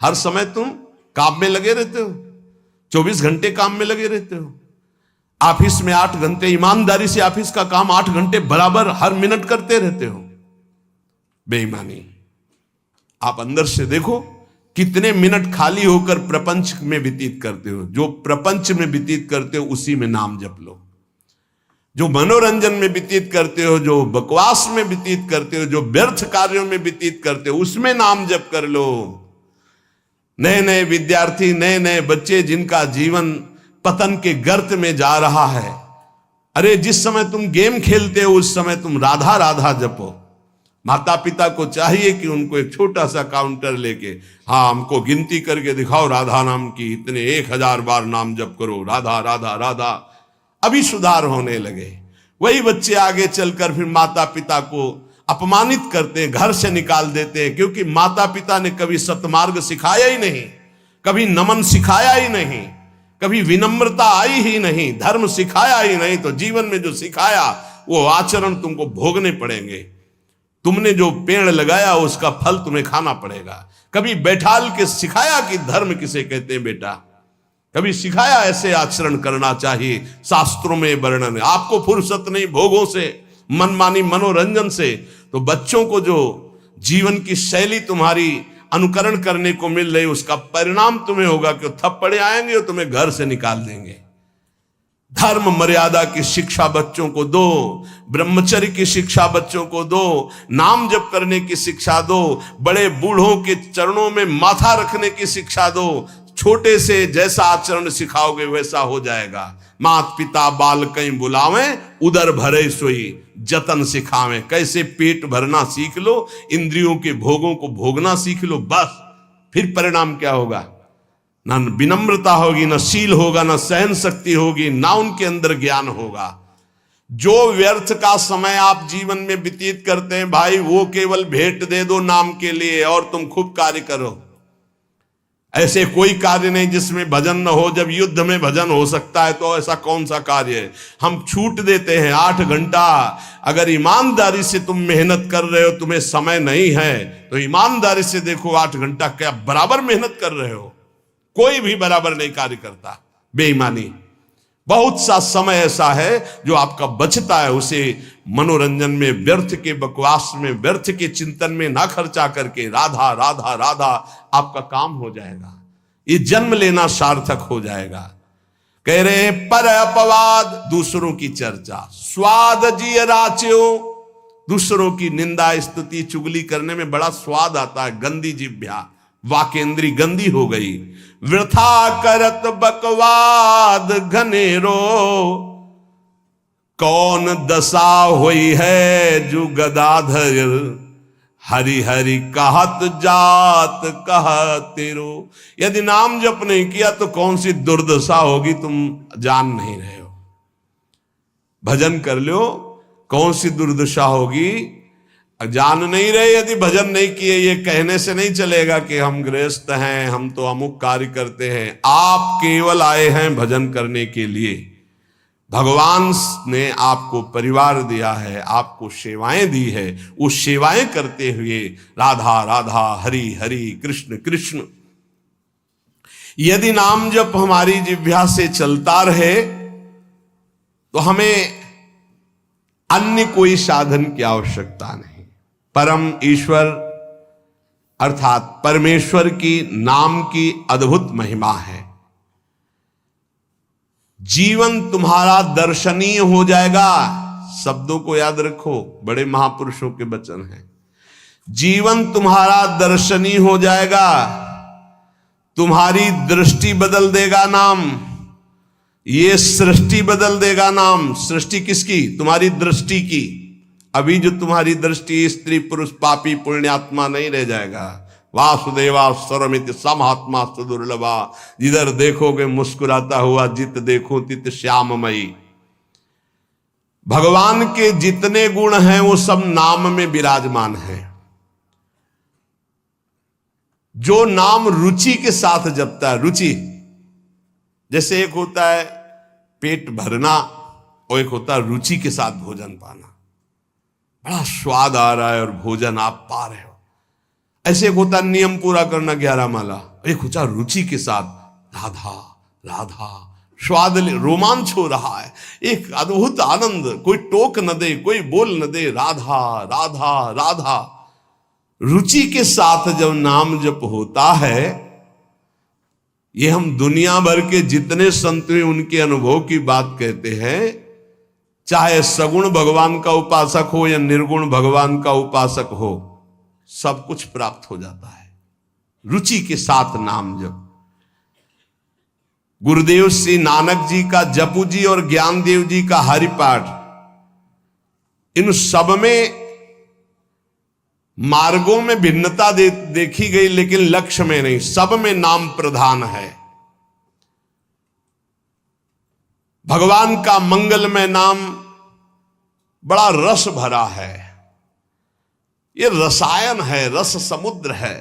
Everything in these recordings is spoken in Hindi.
हर समय तुम काम में लगे रहते हो, 24 घंटे काम में लगे रहते हो। ऑफिस में 8 घंटे ईमानदारी से ऑफिस का काम 8 घंटे बराबर हर मिनट करते रहते हो। बेईमानी। आप अंदर से देखो कितने मिनट खाली होकर प्रपंच में व्यतीत करते हो। जो प्रपंच में व्यतीत करते हो उसी में नाम जप लो। जो मनोरंजन में व्यतीत करते हो, जो बकवास में व्यतीत करते हो, जो व्यर्थ कार्यों में व्यतीत करते हो, उसमें नाम जप कर लो। नए नए विद्यार्थी, नए नए बच्चे जिनका जीवन पतन के गर्त में जा रहा है, अरे जिस समय तुम गेम खेलते हो उस समय तुम राधा राधा जपो। माता पिता को चाहिए कि उनको एक छोटा सा काउंटर लेके, हाँ हमको गिनती करके दिखाओ राधा नाम की, इतने 1000 बार नाम जप करो, राधा राधा राधा। अभी सुधार होने लगे। वही बच्चे आगे चलकर फिर माता पिता को अपमानित करते हैं, घर से निकाल देते हैं, क्योंकि माता पिता ने कभी सतमार्ग सिखाया ही नहीं, कभी नमन सिखाया ही नहीं, कभी विनम्रता आई ही नहीं, धर्म सिखाया ही नहीं। तो जीवन में जो सिखाया वो आचरण तुमको भोगने पड़ेंगे। तुमने जो पेड़ लगाया उसका फल तुम्हें खाना पड़ेगा। कभी बैठाल के सिखाया कि धर्म किसे कहते हैं बेटा, कभी सिखाया ऐसे आचरण करना चाहिए। शास्त्रों में वर्णन है। आपको फुर्सत नहीं भोगों से, मनमानी मनोरंजन से, तो बच्चों को जो जीवन की शैली तुम्हारी अनुकरण करने को मिल रही उसका परिणाम तुम्हें होगा कि थप्पड़े आएंगे और तुम्हें घर से निकाल देंगे। धर्म मर्यादा की शिक्षा बच्चों को दो, ब्रह्मचर्य की शिक्षा बच्चों को दो, नाम जप करने की शिक्षा दो, बड़े बूढ़ों के चरणों में माथा रखने की शिक्षा दो। छोटे से जैसा आचरण सिखाओगे वैसा हो जाएगा। मात पिता बाल कहीं बुलावे, उदर भरे सोई जतन सिखावे। कैसे पेट भरना सीख लो, इंद्रियों के भोगों को भोगना सीख लो, बस फिर परिणाम क्या होगा? ना विनम्रता होगी, ना शील होगा, ना सहन शक्ति होगी, ना उनके अंदर ज्ञान होगा। जो व्यर्थ का समय आप जीवन में व्यतीत करते हैं भाई, वो केवल भेंट दे दो नाम के लिए और तुम खूब कार्य करो। ऐसे कोई कार्य नहीं जिसमें भजन न हो। जब युद्ध में भजन हो सकता है तो ऐसा कौन सा कार्य है? हम छूट देते हैं 8 घंटा। अगर ईमानदारी से तुम मेहनत कर रहे हो, तुम्हें समय नहीं है तो ईमानदारी से देखो 8 घंटा क्या बराबर मेहनत कर रहे हो? कोई भी बराबर नहीं कार्य करता। बेईमानी। बहुत सा समय ऐसा है जो आपका बचता है, उसे मनोरंजन में, व्यर्थ के बकवास में, व्यर्थ के चिंतन में ना खर्चा करके राधा राधा राधा आपका काम हो जाएगा। ये जन्म लेना सार्थक हो जाएगा। कह रहे हैं पर अपवाद, दूसरों की चर्चा, स्वाद जिय राच्यो। दूसरों की निंदा स्तुति चुगली करने में बड़ा स्वाद आता है। गंदी जिह्वा, वाकेंद्री गंदी हो गई। वृथा करत बकवाद घनेरो, कौन दशा हुई है जो गदाधर। हरि हरि कहत जात कहतेरो। यदि नाम जप नहीं किया तो कौन सी दुर्दशा होगी तुम जान नहीं रहे हो। भजन कर लो, कौन सी दुर्दशा होगी जान नहीं रहे। यदि भजन नहीं किए, ये कहने से नहीं चलेगा कि हम गृहस्थ हैं, हम तो अमुक कार्य करते हैं। आप केवल आए हैं भजन करने के लिए। भगवान ने आपको परिवार दिया है, आपको सेवाएं दी है। वो सेवाएं करते हुए राधा राधा, हरि हरि, कृष्ण कृष्ण। यदि नाम जप हमारी जिह्वा से चलता रहे तो हमें अन्य कोई साधन की आवश्यकता नहीं। परम ईश्वर अर्थात परमेश्वर की नाम की अद्भुत महिमा है। जीवन तुम्हारा दर्शनीय हो जाएगा। शब्दों को याद रखो, बड़े महापुरुषों के वचन हैं। जीवन तुम्हारा दर्शनीय हो जाएगा। तुम्हारी दृष्टि बदल देगा नाम। ये सृष्टि बदल देगा नाम। सृष्टि किसकी? तुम्हारी दृष्टि की। अभी जो तुम्हारी दृष्टि स्त्री पुरुष पापी पुण्यात्मा नहीं रह जाएगा। वासुदेवा सर्वमित समात्मा सुदुर्लभा। जिधर देखोगे मुस्कुराता हुआ, जित देखो तित श्याममयी। भगवान के जितने गुण हैं वो सब नाम में विराजमान हैं। जो नाम रुचि के साथ जपता है, रुचि जैसे एक होता है पेट भरना और एक होता है रुचि के साथ भोजन पाना। बड़ा स्वाद आ रहा है और भोजन आप पा रहे हो, ऐसे एक होता नियम पूरा करना 11 माला, एक होता रुचि के साथ राधा राधा, स्वाद रोमांच हो रहा है, एक अद्भुत आनंद, कोई टोक न दे, कोई बोल न दे, राधा राधा राधा। रुचि के साथ जब नाम जप होता है, ये हम दुनिया भर के जितने संत हैं उनके अनुभव की बात कहते हैं, चाहे सगुण भगवान का उपासक हो या निर्गुण भगवान का उपासक हो, सब कुछ प्राप्त हो जाता है रुचि के साथ नाम जप। गुरुदेव श्री नानक जी का जपू जी और ज्ञानदेव जी का हरिपाठ, इन सब में मार्गों में भिन्नता देखी गई, लेकिन लक्ष्य में नहीं, सब में नाम प्रधान है। भगवान का मंगलमय नाम बड़ा रस भरा है, ये रसायन है, रस समुद्र है।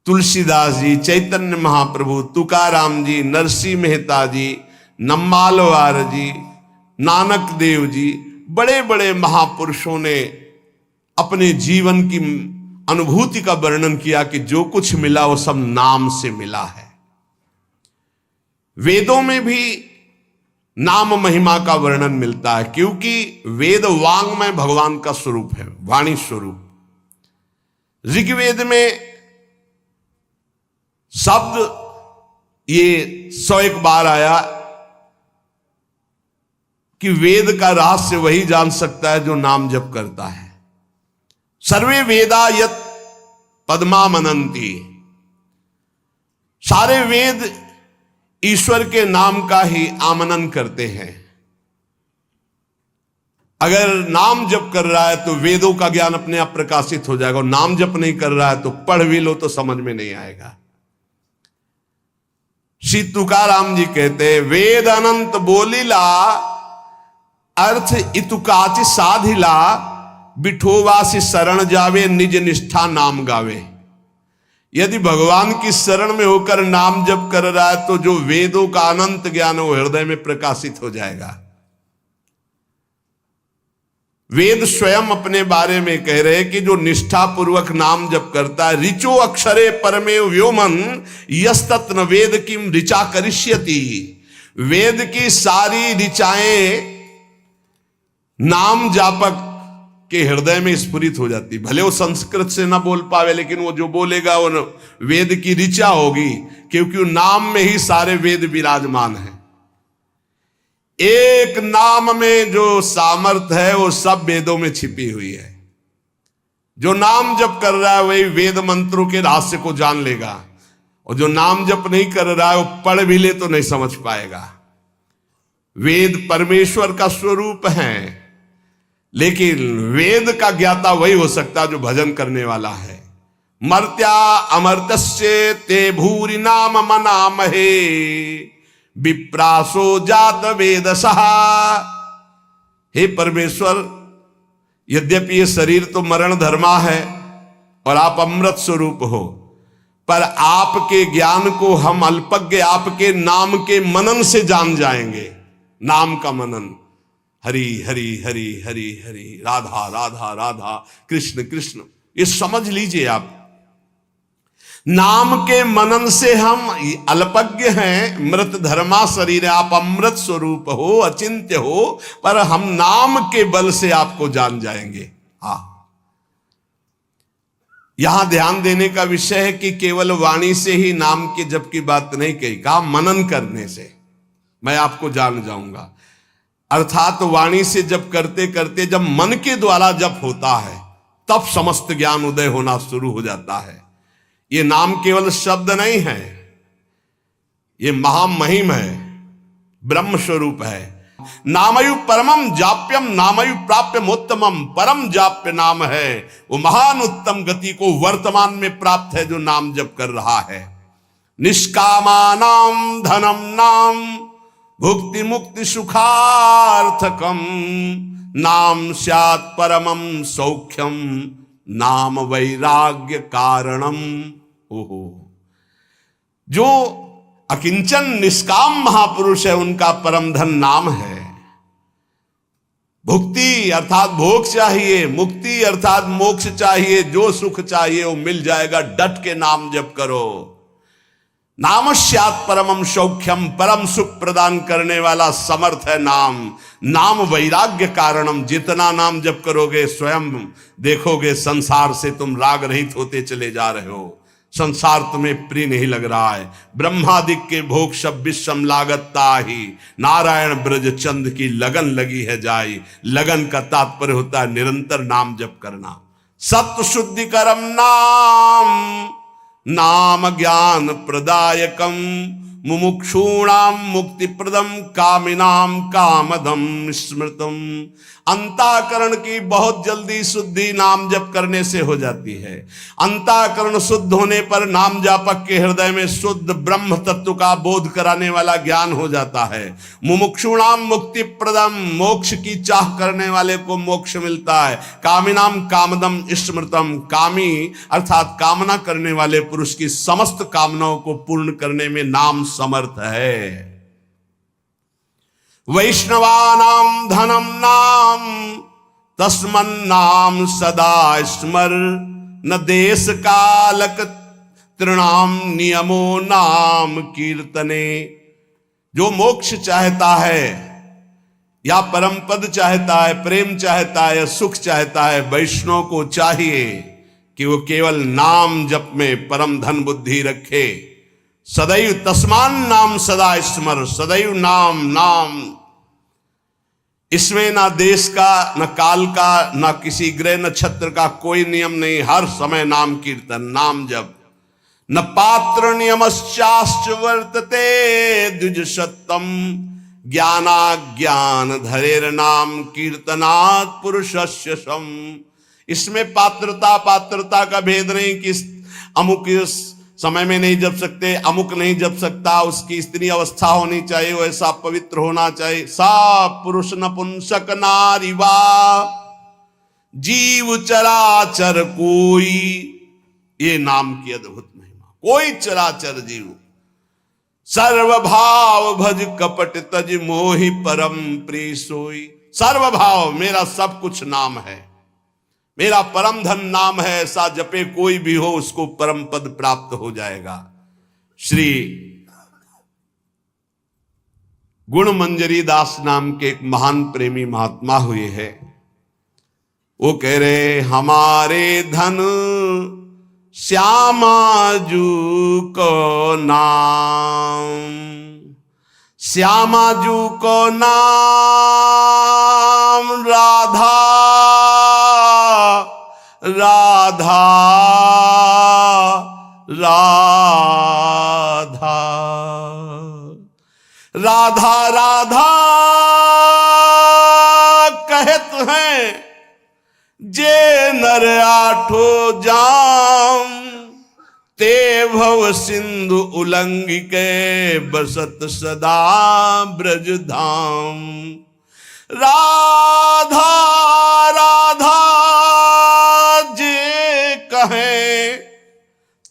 तुलसीदास जी, चैतन्य महाप्रभु, तुकाराम जी, नरसिंह मेहता जी, नम्मालवार जी, नानक देव जी, बड़े बड़े महापुरुषों ने अपने जीवन की अनुभूति का वर्णन किया कि जो कुछ मिला वो सब नाम से मिला है। वेदों में भी नाम महिमा का वर्णन मिलता है, क्योंकि वेद वांग्मय भगवान का स्वरूप है, वाणी स्वरूप। ऋग्वेद में शब्द ये 101 बार आया कि वेद का रहस्य वही जान सकता है जो नाम जप करता है। सर्वे वेदा यत पद्मा मनंती, सारे वेद ईश्वर के नाम का ही आमनन करते हैं। अगर नाम जप कर रहा है तो वेदों का ज्ञान अपने आप प्रकाशित हो जाएगा, और नाम जप नहीं कर रहा है तो पढ़ भी लो तो समझ में नहीं आएगा। श्री तुकाराम जी कहते हैं, वेद अनंत बोलीला अर्थ इतुकाचि साधिला, बिठोवासी शरण जावे निज निष्ठा नाम गावे। यदि भगवान की शरण में होकर नाम जप कर रहा है तो जो वेदों का अनंत ज्ञान वो हृदय में प्रकाशित हो जाएगा। वेद स्वयं अपने बारे में कह रहे कि जो निष्ठा पूर्वक नाम जप करता है, ऋचो अक्षरे परमे व्योमन यस्तत्न वेद किम ऋचा करिष्यति, वेद की सारी ऋचाएं नाम जापक के हृदय में स्फुरित हो जाती। भले वो संस्कृत से ना बोल पावे, लेकिन वो जो बोलेगा वो वेद की ऋचा होगी, क्योंकि नाम में ही सारे वेद विराजमान हैं। एक नाम में जो सामर्थ है वो सब वेदों में छिपी हुई है। जो नाम जप कर रहा है वही वेद मंत्रों के रहस्य को जान लेगा, और जो नाम जप नहीं कर रहा है वो पढ़ भी ले तो नहीं समझ पाएगा। वेद परमेश्वर का स्वरूप है, लेकिन वेद का ज्ञाता वही हो सकता है जो भजन करने वाला है। मर्त्या अमर्त्य ते भूरि नाम मनामहे, विप्रासो जात वेद सहा। हे परमेश्वर, यद्यपि ये शरीर तो मरण धर्मा है और आप अमृत स्वरूप हो, पर आपके ज्ञान को हम अल्पज्ञ आपके नाम के मनन से जान जाएंगे। नाम का मनन, हरि हरि हरि हरि हरि, राधा राधा राधा, कृष्ण कृष्ण, ये समझ लीजिए आप। नाम के मनन से हम अल्पज्ञ हैं, मृत धर्मा शरीर है, आप अमृत स्वरूप हो, अचिंत्य हो, पर हम नाम के बल से आपको जान जाएंगे। यहां ध्यान देने का विषय है कि केवल वाणी से ही नाम के जप की बात नहीं कही, कहा मनन करने से मैं आपको जान जाऊंगा। अर्थात वाणी से जप करते करते जब मन के द्वारा जप होता है तब समस्त ज्ञान उदय होना शुरू हो जाता है। ये नाम केवल शब्द नहीं है, ये महामहिम है, ब्रह्म स्वरूप है। नामयु परमम जाप्यम नामयु प्राप्यम उत्तमम, परम जाप्य नाम है, वो महान उत्तम गति को वर्तमान में प्राप्त है जो नाम जप कर रहा है। निष्कामानाम धनम नाम भुक्ति मुक्ति सुखार्थकम, नाम स्यात् परमम सौख्यम, नाम वैराग्य कारणम। ओहो, जो अकिंचन निष्काम महापुरुष है उनका परम धन नाम है। भुक्ति अर्थात भोग चाहिए, मुक्ति अर्थात मोक्ष चाहिए, जो सुख चाहिए वो मिल जाएगा। डट के नाम जप करो। नामस्यात् परमं सौख्यम, परम सुख प्रदान करने वाला समर्थ है नाम। नाम वैराग्य कारणम, जितना नाम जप करोगे स्वयं देखोगे संसार से तुम राग रहित होते चले जा रहे हो। संसार तुम्हें प्रिय नहीं लग रहा है। ब्रह्मादिक के भोग सब विषम लागता ही, नारायण ब्रज चंद की लगन लगी है जाई। लगन का तात्पर्य होता है निरंतर नाम जप करना। सत्य शुद्धि करम नाम, नाम ज्ञान प्रदायकम, मुमुक्षूणाम मुक्ति प्रदम, कामिनाम कामदम स्मृतम। अंतःकरण की बहुत जल्दी शुद्धि नाम जप करने से हो जाती है। अंतःकरण शुद्ध होने पर नाम जापक के हृदय में शुद्ध ब्रह्म तत्व का बोध कराने वाला ज्ञान हो जाता है। मुमुक्षुणाम मुक्ति प्रदम, मोक्ष की चाह करने वाले को मोक्ष मिलता है। कामिनाम कामदम स्मृतम, कामी अर्थात कामना करने वाले पुरुष की समस्त कामनाओं को पूर्ण करने में नाम समर्थ है। वैष्णवानाम धनम नाम, तस्मन्नाम सदा स्मर। न देश कालक तृणाम नियमो नाम कीर्तने। जो मोक्ष चाहता है या परम पद चाहता है, प्रेम चाहता है या सुख चाहता है, वैष्णव को चाहिए कि वो केवल नाम जप में परम धन बुद्धि रखे। सदैव तस्मान नाम सदा स्मर, सदैव नाम नाम। इसमें ना देश का, न काल का, न किसी ग्रह नक्षत्र का कोई नियम नहीं। हर समय नाम कीर्तन, नाम जप। न पात्र नियमश्चाश्च वर्तते द्विज सत्तम, ज्ञानाज्ञान धरेर नाम कीर्तनात् पुरुषस्य सम। इसमें पात्रता का भेद नहीं कि अमुक समय में नहीं जप सकते, अमुक नहीं जप सकता, उसकी स्त्री अवस्था होनी चाहिए, वैसा पवित्र होना चाहिए। सा पुरुष नपुंसक नारी वा, जीव चराचर कोई। ये नाम की अद्भुत महिमा। कोई चराचर जीव सर्वभाव भज कपट तज मोहि परम प्रिय सोई। सर्वभाव, मेरा सब कुछ नाम है, मेरा परम धन नाम है। ऐसा जपे कोई भी हो उसको परम पद प्राप्त हो जाएगा। श्री गुण मंजरी दास नाम के एक महान प्रेमी महात्मा हुए हैं। वो कह रहे, हमारे धन श्यामाजू को नाम, श्यामाजू को नाम, राधा राधा राधा राधा राधा कहत हैं जे नर आठो जाम। ते भव सिंधु उल्लंघि के बसत सदा ब्रज धाम। राधा राधा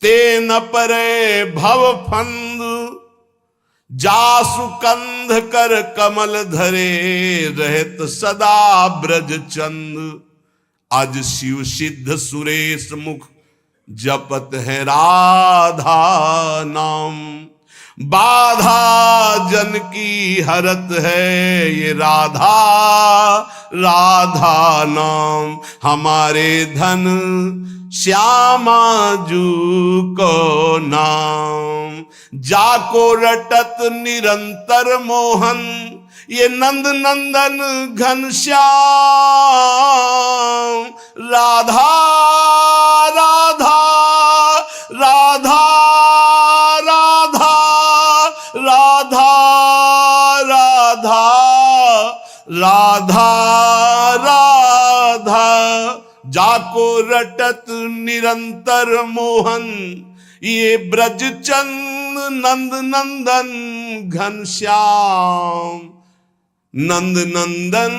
ते न परे भव फंद, जासु कंध कर कमल धरे रहत सदा ब्रज चंद। आज शिव सिद्ध सुरेश मुख जपत है राधा नाम। बाधा जन की हरत है ये राधा राधा नाम। हमारे धन श्यामाजू को नाम। जाको रटत निरंतर मोहन, ये नंद नंदन घनश्याम। राधा राधा राधा राधा राधा राधा राधा राधा। जाको रटत निरंतर मोहन, ये ब्रज चंद नंद नंदन घनश्याम। नंद नंदन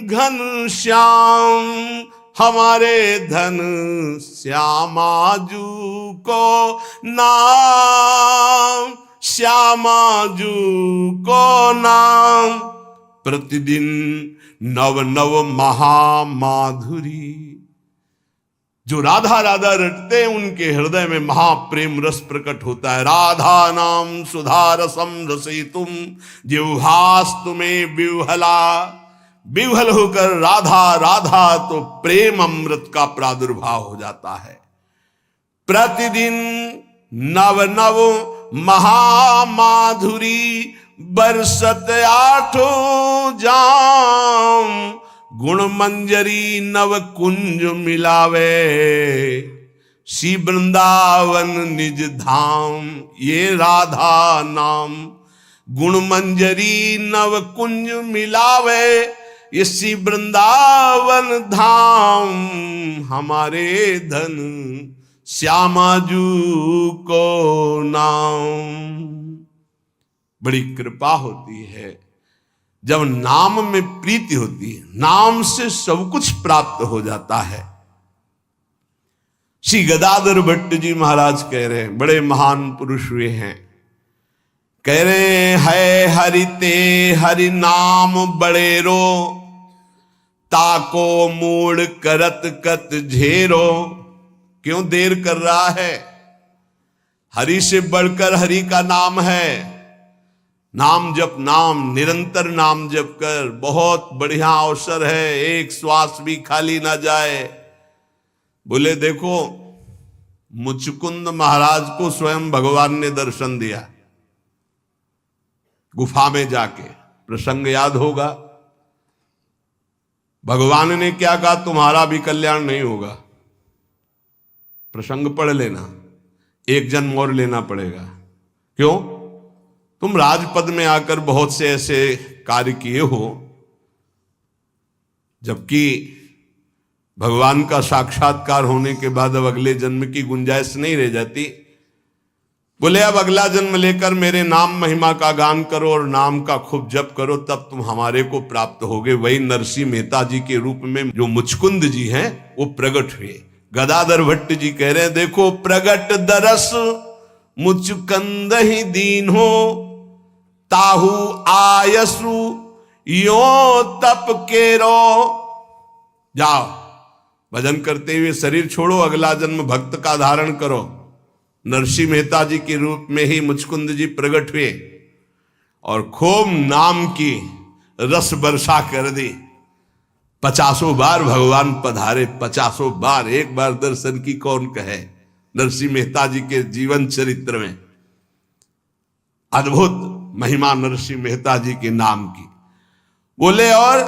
घनश्याम। हमारे धन श्यामाजू को नाम, श्यामाजू को नाम। प्रतिदिन नव नव महामाधुरी। जो राधा राधा रटते हैं उनके हृदय में महाप्रेम रस प्रकट होता है। राधा नाम सुधा रसम रसयितुम जिह्वास्तु में विह्वला। विह्वल होकर राधा राधा तो प्रेम अमृत का प्रादुर्भाव हो जाता है। प्रतिदिन नव नव महामाधुरी बरसत आठों जाम। गुण मंजरी नव कुंज मिलावे श्री वृंदावन निज धाम। ये राधा नाम गुण मंजरी नव कुंज मिलावे ये श्री वृंदावन धाम। हमारे धन श्यामाजू को नाम। बड़ी कृपा होती है जब नाम में प्रीति होती है। नाम से सब कुछ प्राप्त हो जाता है। श्री गदाधर भट्ट जी महाराज कह रहे हैं, बड़े महान पुरुष हुए हैं, कह रहे है हरि ते हरि नाम बड़ेरो ताको मूड करत कत झेरो। क्यों देर कर रहा है? हरि से बढ़कर हरि का नाम है। नाम जप, नाम निरंतर नाम जप कर बहुत बढ़िया अवसर है, एक श्वास भी खाली ना जाए। बोले देखो मुचकुंद महाराज को स्वयं भगवान ने दर्शन दिया गुफा में जाके, प्रसंग याद होगा। भगवान ने क्या कहा? तुम्हारा भी कल्याण नहीं होगा। प्रसंग पढ़ लेना, एक जन्म और लेना पड़ेगा। क्यों? तुम राजपद में आकर बहुत से ऐसे कार्य किए हो, जबकि भगवान का साक्षात्कार होने के बाद अब अगले जन्म की गुंजाइश नहीं रह जाती। बोले अब अगला जन्म लेकर मेरे नाम महिमा का गान करो और नाम का खूब जप करो, तब तुम हमारे को प्राप्त होगे। वही नरसिंह मेहता जी के रूप में जो मुचकुंद जी हैं वो प्रकट हुए। गदाधर भट्ट जी कह रहे हैं, देखो प्रगट दरस मुचकंद ही दीन हो ताहू आयसु यो तप केरो। जाओ भजन करते हुए शरीर छोड़ो, अगला जन्म भक्त का धारण करो। नरसिंह मेहता जी के रूप में ही मुचकुंद जी प्रकट हुए और खूब नाम की रस वर्षा कर दी। 50 बार भगवान पधारे, 50 बार। एक बार दर्शन की कौन कहे? नरसिंह मेहता जी के जीवन चरित्र में अद्भुत महिमा नरसिंह मेहता जी के नाम की। बोले और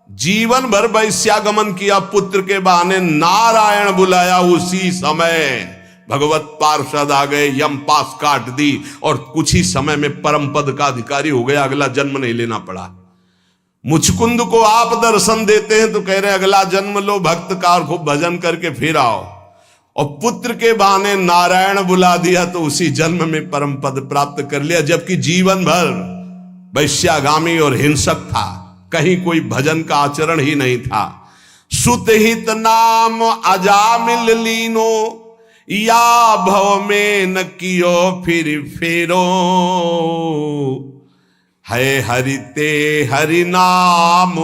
जीवन भर वैश्यागमन किया, पुत्र के बहाने नारायण बुलाया, उसी समय भगवत पार्षद आ गए, यम पास काट दी और कुछ ही समय में परम पद का अधिकारी हो गया। अगला जन्म नहीं लेना पड़ा। मुचकुंद को आप दर्शन देते हैं तो कह रहे अगला जन्म लो, भक्त का खूब भजन करके फिर आओ। और पुत्र के बहाने नारायण बुला दिया तो उसी जन्म में परम पद प्राप्त कर लिया, जबकि जीवन भर वैश्यागामी और हिंसक था, कहीं कोई भजन का आचरण ही नहीं था। सुत हित नाम अजामिल लीनो या भव में न कियो फिर फेरो। है हरि ते हरि नाम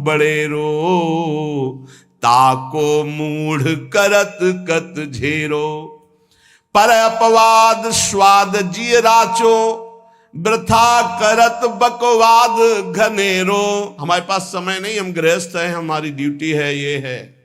बड़ेरो ताको मूढ़ करत कत झेरो। पर अपवाद स्वाद जिय राचो वृथा करत बकवाद घनेरो। हमारे पास समय नहीं, हम गृहस्थ हैं, हमारी ड्यूटी है, ये है।